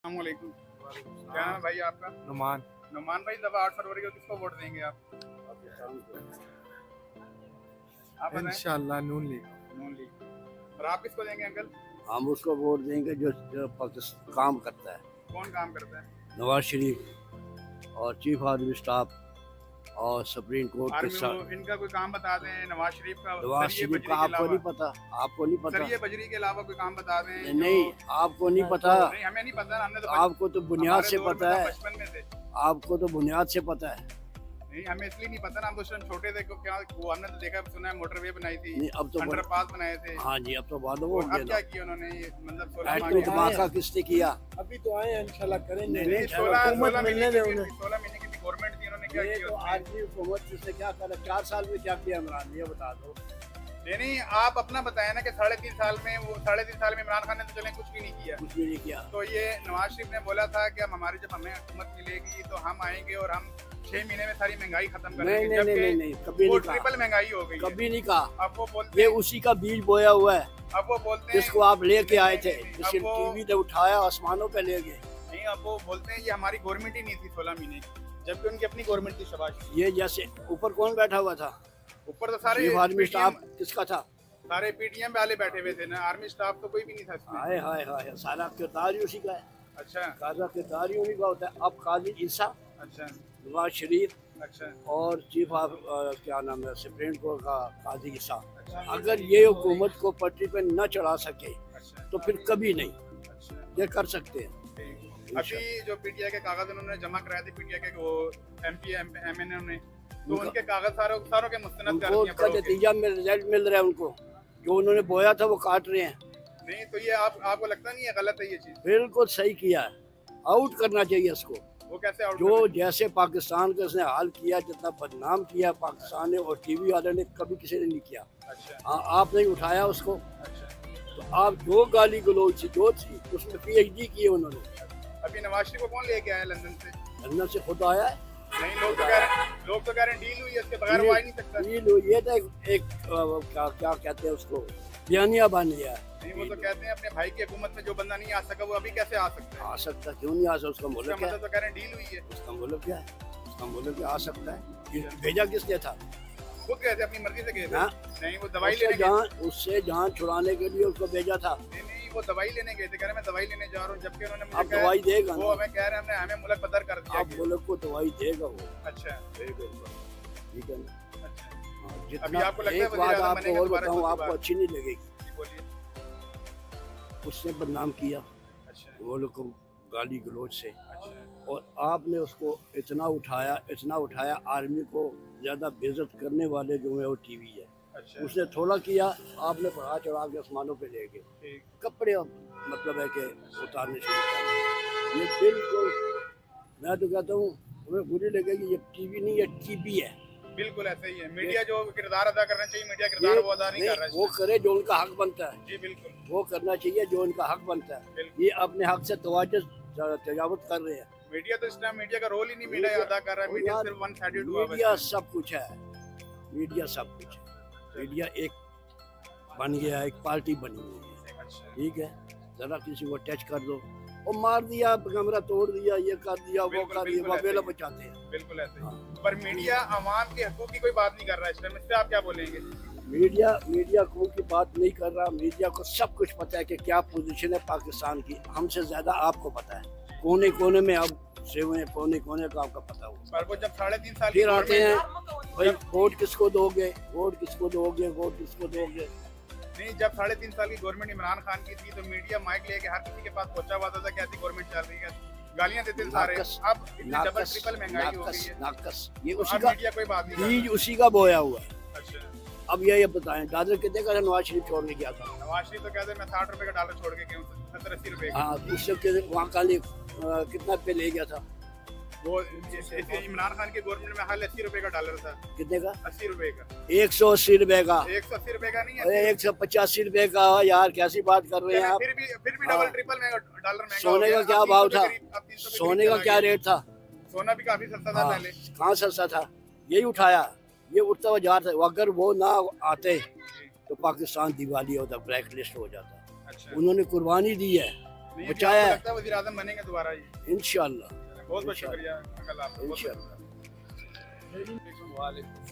अस्सलामुअलैकुम। क्या नाम है भाई आपका? नुमान। नुमान भाई, दफा 8 फरवरी को किसको वोट देंगे आप? आप इंशाल्लाह नून लीग। नून लीग। और आप किसको देंगे अंकल? हम उसको वोट देंगे जो पाकिस्तान काम करता है। कौन काम करता है? नवाज शरीफ और चीफ आर्मी स्टाफ और सुप्रीम कोर्ट के साथ। इनका कोई काम बता दें। नवाज शरीफ का आपको नहीं पता? आपको नहीं पता? सरिये बजरी के अलावा कोई काम बता दें। नहीं, आपको नहीं पता? नहीं, हमें नहीं पता। हमने तो आपको तो बुनियाद से पता है। बचपन में से आपको तो बुनियाद से पता है। नहीं, हमें इसलिए नहीं पता ना, हम तो उस छोटे थे। क्या वो हमने तो देखा सुना है, मोटरवे बनाई थी। नहीं, अब तो अंडरपास बनाए थे। हाँ जी, अब तो बाद में अब क्या किया उन्होंने? मतलब 16 धमाका किसने किया? अभी तो आए इंशाल्लाह करेंगे। 16 महीने की गवर्नमेंट थी, उन्होंने क्या किया? आर्मी हुकूमत से क्या करा? 4 साल में क्या किया इमरान? ये बता दो। नहीं, आप अपना बताया ना कि 3.5 साल में, वो 3.5 साल में इमरान खान ने तो चले कुछ भी नहीं किया। कुछ भी नहीं किया। तो ये नवाज शरीफ ने बोला था कि जब हमें हुकूमत मिलेगी तो हम आएंगे और हम 6 महीने में सारी महंगाई खत्म करेंगे। नहीं, कभी नहीं कहा। ट्रिपल महंगाई हो गई। कभी नहीं कहा। अब वो बोलते ये उसी का बीज बोया हुआ है। अब वो बोलते हैं जिसको आप लेके आए थे, जिसे टीवी ने उठाया आसमानों पे ले गए। नहीं, अब वो बोलते हैं ये हमारी गवर्नमेंट ही नहीं थी 16 महीने की, जबकि उनकी अपनी गवर्नमेंट थी। शाबाश। ये जैसे ऊपर कौन बैठा हुआ था? ऊपर तो सारे आर्मी स्टाफ किसका था? सारे पीटीएम वाले बैठे हुए थे ना, आर्मी स्टाफ तो कोई भी नहीं था इसमें। हाय हाय हाय, सारा किरदार ही उसी का है। अच्छा, सारा किरदार ही उन्हीं का होता है। अब काजी ईसा, अच्छा, नवाज शरीफ, अच्छा, और चीफ ऑफ क्या नाम है, सुप्रीम कोर्ट का काजी ईसा, अच्छा, अगर ये हुकूमत को पटरी पे न चढ़ा सके अच्छा, तो फिर कभी नहीं अच्छा, ये कर सकते हैं। अभी जो पीटीआई के कागज उन्होंने जमा कराए थे, पीटीआई के वो एमपी एमएनए ने, तो उनके कागज सारों के मुस्तनद कर दिए। उनका नतीजा में रिजल्ट मिल रहा है उनको, जो उन्होंने बोया था वो काट रहे हैं। नहीं तो ये आपको लगता नहीं है गलत है ये चीज? बिल्कुल सही किया है, आउट करना चाहिए इसको। वो कैसे आउट? जो जैसे पाकिस्तान का इसने हाल किया, जितना बदनाम किया पाकिस्तान ने, और टीवी वाले ने कभी किसी ने नहीं किया। अच्छा, हाँ, आपने उठाया उसको। अच्छा, तो आप जो गाली गलौज थी जो थी उसमें PhD की उन्होंने। अभी नवाज शरीफ को कौन लेके आया लंदन से? लंदन से खुद आया है। नहीं, लोग तो कह रहे हैं डील हुई है, इसके बगैर वो आ ही नहीं सकता। डील हुई है तो एक क्या कहते हैं उसको, बयानिया बन गया। नहीं, वो तो कहते हैं अपने भाई की हुकूमत में जो बंदा नहीं आ सका वो अभी कैसे आ सकता है? आ सकता, क्यों नहीं आ सकता? उसका मुल्क क्या है? तो कह रहे हैं डील हुई है। उसका मुल्क क्या है? उसका मुल्क क्या आ सकता है? भेजा किसने था? खुद गए थे, अपनी मर्जी से गए थे। हाँ? नहीं, वो दवाई लेने गए। उससे जान छुड़ाने के लिए उसको भेजा था। नहीं, वो दवाई लेने गए थे, कह रहे मैं दवाई लेने जा रहा हूँ, जबकि उन्होंने मुझे अब दवाई देगा वो हमें कह रहे हैं हमें मुल्क बदर कर दिया। अब मुल्क को दवाई देगा वो। अच्छा, ठीक है ना? अच्छा, जितना आपको लगता है एक बात आपको और बताऊँ, आपको अच्छी नहीं लगेगी। बोलिए। उसने बदनाम किया अच्छा, वो लोग को गाली गलौज से, अच्छा, और आपने उसको इतना उठाया। आर्मी को ज्यादा बेइज्जत करने वाले जो है वो टीवी है। अच्छा, उसने थोड़ा किया, आपने बढ़ा चढ़ा के आसमानों पे ले गए। ठीक, कपड़े मतलब है कि उतारने शुरू कर। ये बिल्कुल, मैं तो कहता हूँ हमें बुरी लगेगी, ये टीवी नहीं, ये टीबी है। बिल्कुल ऐसा ही है। मीडिया जो किरदार अदा करना चाहिए, मीडिया किरदार वो अदा नहीं कर रहा है। वो करे जो उनका हक बनता है। जी बिल्कुल, वो करना चाहिए जो उनका हक बनता है। ये अपने हक से तजावत कर रहे हैं। मीडिया तो इस टाइम मीडिया का रोल ही नहीं मीडिया अदा कर रहा है। मीडिया सिर्फ वन साइडेड हुआ है। मीडिया सब कुछ है, मीडिया सब कुछ है। मीडिया एक बन गया, एक पार्टी बनी हुई है। अच्छा, ठीक है, जरा किसी को टच कर दो और मार दिया, कैमरा तोड़ दिया, ये कर दिया, वो कर दिया, वावेला बचाते हैं। बिल्कुल ऐसे ही। पर मीडिया अवाम के हकूक की कोई बात नहीं कर रहा है इस टाइम, इससे आप क्या बोलेंगे? मीडिया को की बात नहीं कर रहा। मीडिया को सब कुछ पता है कि क्या पोजीशन है पाकिस्तान की, हमसे ज्यादा आपको पता है। कोने कोने में अब से हुए, कोने कोने का आपका पता हो। पर वो जब 3.5 साल फिर आते हैं भाई, वोट किसको दोगे, वोट किसको दोगे, वोट किसको दोगे। नहीं, जब 3.5 साल की गवर्नमेंट इमरान खान की थी तो मीडिया माइक लेके हर किसी के पास पहुंचा हुआ था कि ऐसी गवर्नमेंट चल रही है, गालियां देते थे सारे। अब इतनी डबल ट्रिपल महंगाई हो गई है। नाकस, ये अब उसी का मीडिया कोई बात नहीं बीज उसी का बोया हुआ है। अच्छा, अब ये बताएं, डॉलर कितने का नवाज शरीफ छोड़ने गया था? नवाज शरीफ तो कहते हैं मैं 60 रुपए का डॉलर छोड़ के गया हूँ, 70-80 रुपए का। हाँ, उससे वहाँ का कितना पे ले गया था? वो इमरान खान की गवर्नमेंट में हाल 80 रुपए का डॉलर था। कितने का? 80 रुपए का। 180 रुपए का। 180 रुपए का नहीं है, अरे 185 रुपए का। यार कैसी बात कर रहे हैं आप? फिर भी डबल ट्रिपल डॉलर महंगा। सोने का क्या भाव था? सोने का क्या रेट था? सोना भी काफी सस्ता था पहले। कहाँ सस्ता था? यही उठाया, ये उठता हुआ जा रहा था। अगर वो ना आते तो पाकिस्तान दिवालिया होता, ब्लैक लिस्ट हो जाता। अच्छा, उन्होंने कुर्बानी दी है, बचाया है। लगता है वज़ीर आज़म बनेंगे दोबारा ये? इंशाल्लाह। बहुत बहुत शुक्रिया अंकल आपका, बहुत इंशाल्लाह।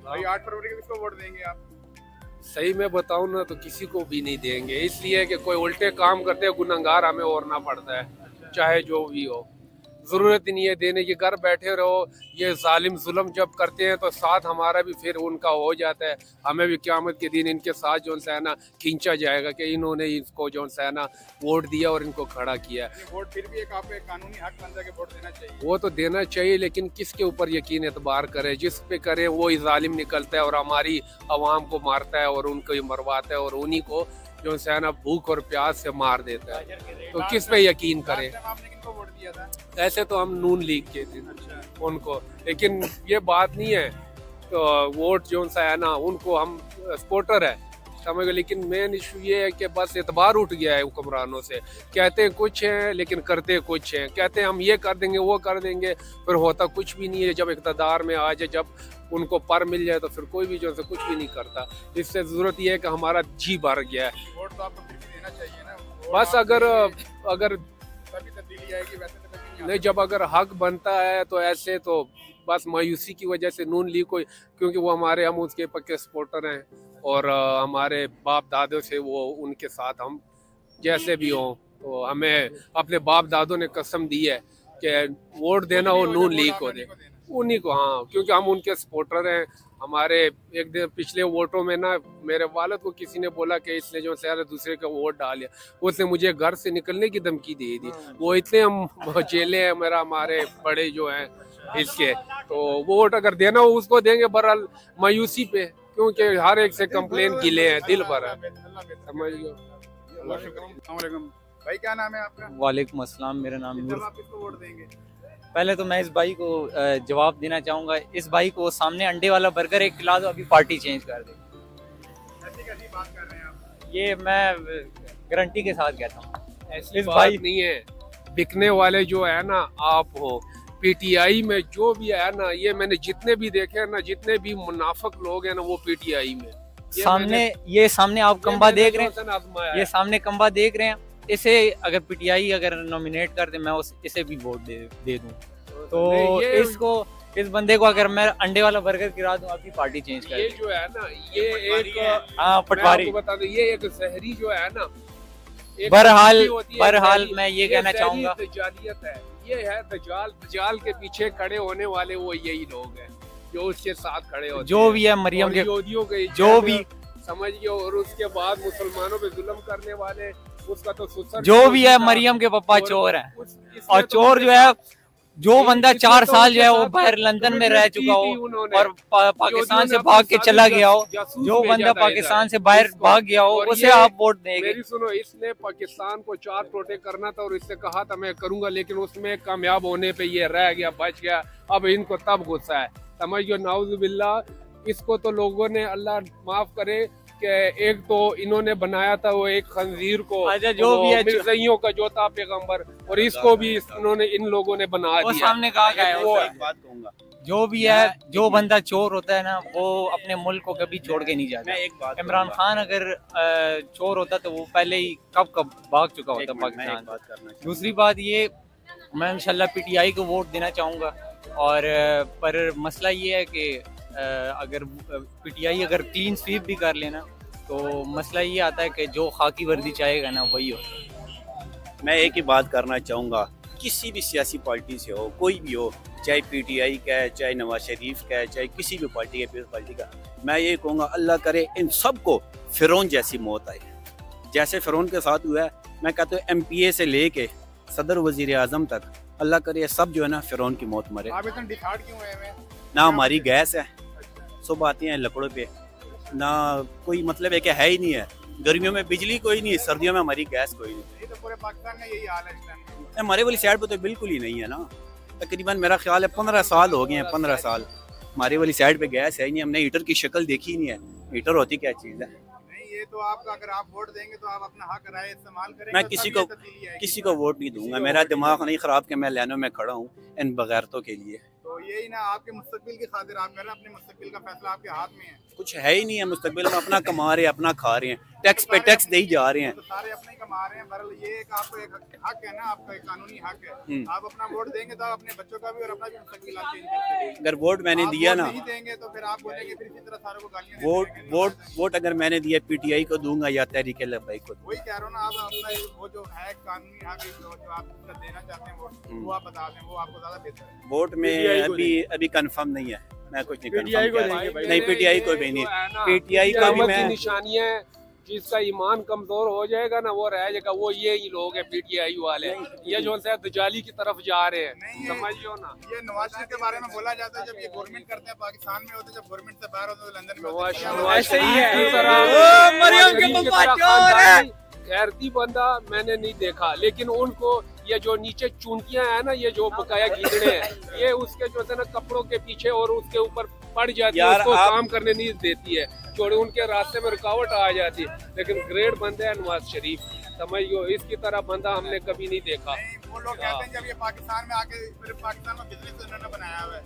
भाई 8 फरवरी को किसको वोट देंगे आप? सही में बताऊं ना तो किसी को भी नहीं देंगे, इसलिए कि कोई उल्टे काम करते हैं, गुनहगार हमें ओढ़ना पड़ता है, चाहे जो भी हो। ज़रूरत ही नहीं है देने की, घर बैठे रहो। ये जालिम जुल्म जब करते हैं तो साथ हमारा भी फिर उनका हो जाता है। हमें भी क़यामत के दिन इनके साथ जो है ना खींचा जाएगा कि इन्होंने इसको जो है ना वोट दिया और इनको खड़ा किया। वोट फिर भी एक आपको एक कानूनी हक बनता है कि वोट देना चाहिए। वो तो देना चाहिए, लेकिन किसके ऊपर यकीन एतबार करें? जिस पे करें वो ही जालिम निकलता है और हमारी आवाम को मारता है और उनको मरवाता है और उन्हीं को जो है ना भूख और प्यास से मार देता है। तो किस पे यकीन करें? आपने किनको वोट दिया था? ऐसे तो हम नून लीग के थे उनको, लेकिन ये बात नहीं है। तो वोट जो है ना उनको हम सपोर्टर है समझ गए, लेकिन मेन इशू ये है कि बस एतबार उठ गया है हुक्मरानों से। कहते कुछ हैं लेकिन करते कुछ हैं, कहते हैं हम ये कर देंगे वो कर देंगे, फिर होता कुछ भी नहीं है। जब इक़्तिदार में आ जाए, जब उनको पर मिल जाए तो फिर कोई भी जो है कुछ भी नहीं करता। इससे ज़रूरत ये है कि हमारा जी भर गया है। वोट तो आपको फिर भी देना चाहिए ना। बस अगर तभी तब्दीली आएगी, वैसे तो कभी नहीं, जब अगर हक बनता है तो ऐसे तो बस मायूसी की वजह से नून लीग को, क्योंकि वो हमारे हम उसके पक्के सपोर्टर हैं और हमारे बाप दादों से वो उनके साथ हम जैसे भी हों, तो हमें अपने बाप दादों ने कसम दी है कि वोट देना हो नून लीग को दे, उन्हीं को। हाँ, क्योंकि हम उनके सपोर्टर हैं। हमारे एक दिन पिछले वोटों में ना मेरे वालिद को किसी ने बोला कि इसने जो है दूसरे का वोट डाल लिया, उसने मुझे घर से निकलने की धमकी दे दी। वो इतने हम चेले हैं मेरा, हमारे बड़े जो हैं इसके, तो वोट अगर देना हो उसको देंगे। बहरहाल मायूसी पे, क्योंकि हर एक से कंप्लेन गिले हैं, दिल भर है, समझ लो। भाई क्या नाम है आपका? वालेकुम अस्सलाम, मेरा नाम जब नूर। आप किसको वोट देंगे? पहले तो मैं इस भाई को जवाब देना चाहूँगा। इस भाई को सामने अंडे वाला बर्गर एक खिला दो, अभी पार्टी चेंज कर दे। ऐसी कैसी बात कर रहे हैं आप? ये मैं गारंटी के साथ कहता हूँ। ऐसी इस बात भाई नहीं है। बिकने वाले जो है ना आप हो, पीटीआई में जो भी है ना, ये मैंने जितने भी देखे हैं ना, जितने भी मुनाफिक लोग हैं ना वो पीटीआई में सामने आप कंबा देख रहे हैं, हैं, ये सामने कंबा देख रहे हैं। इसे अगर पीटीआई अगर नॉमिनेट कर दे, मैं इसे भी वोट दे दूं। तो इसको, इस बंदे को अगर मैं अंडे वाला बर्गर गिरा दूं, आपकी पार्टी चेंज कर ये दे। जो है ना, ये एक पटवारी। मैं आपको बता दूं, ये एक जहरी जो है ना, बहरहाल मैं ये कहना चाहूंगा, दजालियत है। ये है दजाल के पीछे खड़े होने वाले वो यही लोग हैं जो उसके साथ खड़े होते जो भी है मरियम के, जो भी समझिए, और उसके बाद मुसलमानों पे जुल्म करने वाले, उसका तो जो भी है मरियम के पापा चोर है। और चोर जो है, जो बंदा 4 साल जो है वो बाहर लंदन में रह चुका हो और पाकिस्तान से भाग के चला गया हो, जो बंदा पाकिस्तान से बाहर भाग गया हो, उसे आप वोट देंगे। मेरी सुनो, इसने पाकिस्तान को 4 टोटे करना था और इससे कहा था मैं करूंगा, लेकिन उसमें कामयाब होने पे ये रह गया, बच गया। अब इनको तब गुस्सा है, समझ गए, नाउजुबिल्लाह। इसको तो लोगों ने, अल्लाह माफ करे, कि एक तो इन्होंने बनाया था वो एक खंजीर को, जो भी है मिर्ज़इयों का जो था पैगंबर, और इसको भी इन्होंने, इन लोगों ने बना दिया। सामने कहा गया वो एक बात कहूंगा, जो भी है, जो बंदा चोर होता है ना, वो अपने मुल्क को कभी छोड़ के नहीं जाता। इमरान खान अगर चोर होता तो वो पहले ही कब भाग चुका होता पाकिस्तान। दूसरी बात ये, मैं इंशाल्लाह पीटीआई को वोट देना चाहूँगा। और पर मसला ये है कि अगर पीटीआई अगर क्लीन स्वीप भी कर लेना, तो मसला ये आता है कि जो खाकी वर्दी चाहेगा ना वही हो। मैं एक ही बात करना चाहूँगा, किसी भी सियासी पार्टी से हो, कोई भी हो, चाहे पीटीआई का है, चाहे नवाज शरीफ का है, चाहे किसी भी पार्टी का, पीपल्स पार्टी का, मैं ये कहूँगा अल्लाह करे इन सबको फिरौन जैसी मौत आए, जैसे फिरौन के साथ हुआ है। मैं कहता हूँ MPA से लेके सदर वजीर आजम तक, अल्लाह करे सब जो है ना फिरौन की मौत मरे। आप इतना डिसाइड क्यों हुए हैं? ना हमारी गैस है, सुबह आती हैं लकड़ों पे, ना कोई मतलब है कि है ही नहीं है। गर्मियों में बिजली कोई नहीं, सर्दियों में हमारी गैस कोई नहीं। ये तो पूरे पाकिस्तान में यही हाल है इस टाइम। हमारे वाली साइड पे तो बिल्कुल ही नहीं है ना। तकरीबन मेरा ख्याल है 15 साल हो गए हैं, 15 साल हमारे वाली साइड पे गैस है ही नहीं। हमने हीटर की शक्ल देखी ही नहीं है। हीटर होती क्या चीज़ है? नहीं, ये तो आपका, अगर आप वोट देंगे तो आप अपना हक राय इस्तेमाल करेंगे। मैं किसी को वोट नहीं दूंगा। मेरा दिमाग नहीं खराब कि मैं लाइनों में खड़ा हूँ इन बगैरतों के लिए। तो यही ना, आपके मुस्तकबिल की खातिर आप कर रहे हैं, अपने मुस्तकबिल का फैसला आपके हाथ में है। कुछ है ही नहीं है मुस्तकबिल में, अपना कमा रहे हैं, अपना खा रहे हैं, टैक्स पे टैक्स दे ही जा रहे हैं। तो सारे अपने ही कमा रहे हैं। बहरहाल ये एक आपको एक हक है ना, आपका एक कानूनी हक है। आप अपना वोट देंगे तो आप अपने बच्चों का भी और अपना भी मुस्तकबिल आप चेंज कर सकते हैं। अगर वोट मैंने दिया ना, नहीं देंगे तो फिर आप बोलेंगे फिर इसी तरह सारों को गालियां वोट अगर मैंने दिया PTI को दूंगा या तहरीक लब्बैक को। वही कह रहा हूँ ना, आप अपना वो जो है कानूनी हक जो आप देना चाहते हैं वोट, वो आप बता दें, वो आपको ज्यादा बेहतर है। वोट में अभी कंफर्म नहीं है, मैं कुछ नहीं कंफर्म नहीं, PTI को भी नहीं, PTI को भी मैं निशानी है। जिसका ईमान कमजोर हो जाएगा ना वो रह जाएगा, वो ये ही लोग है PTI वाले, ये जो है दजाली की तरफ जा रहे हैं, समझियो ना। ये नवाज शरीफ के बारे में बोला जाता है, जब ये गवर्नमेंट करते हैं पाकिस्तान में होते, जब गवर्नमेंट से बाहर होते तो लंदन में गैरती बंदा मैंने नहीं देखा, लेकिन उनको ये जो नीचे चुनकियां है ना, ये जो बकाया गीदड़े हैं, ये उसके जो है ना कपड़ों के पीछे और उसके ऊपर पड़ जाती है, उसको काम करने नहीं देती है, छोड़े उनके रास्ते में रुकावट आ जाती है। लेकिन ग्रेट बंदे है नवाज शरीफ, समझियो, इसकी तरह बंदा हमने कभी नहीं देखा। वो लोग कहते हैं जब ये पाकिस्तान में आके फिर पाकिस्तान में बिजनेस उन्होंने बनाया हुआ है।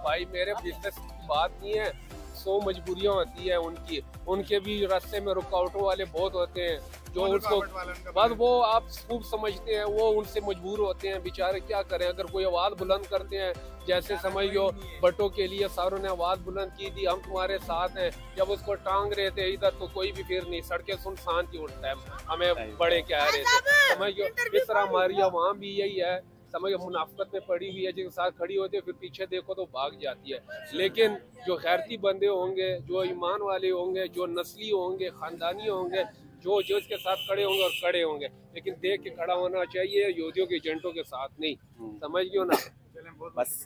भाई मेरे बिजनेस की बात नहीं है, 100 मजबूरियां होती है उनके भी रास्ते में रुकावटों वाले बहुत होते हैं, जो उसको बस वो आप खूब समझते हैं, वो उनसे मजबूर होते हैं बेचारे, क्या करें। अगर कोई आवाज़ बुलंद करते हैं, जैसे समझियो भट्टो के लिए सारों ने आवाज़ बुलंद की थी, हम तुम्हारे साथ हैं, जब उसको टांग रहे थे इधर तो कोई भी फिर नहीं, सड़कें सुनसान थी उस टाइम, हमें बड़े कह रहे थे, समझियो। इस तरह हमारी वहाँ भी यही है, समझिए, मुनाफत में पड़ी हुई है, जिसके साथ खड़ी होती है, फिर पीछे देखो तो भाग जाती है। लेकिन जो गैरती बंदे होंगे, जो ईमान वाले होंगे, जो नस्ली होंगे, खानदानी होंगे, जो इसके साथ खड़े होंगे और खड़े होंगे, लेकिन देख के खड़ा होना चाहिए, यहूदियों के एजेंटों के साथ नहीं, समझ गयो ना। बस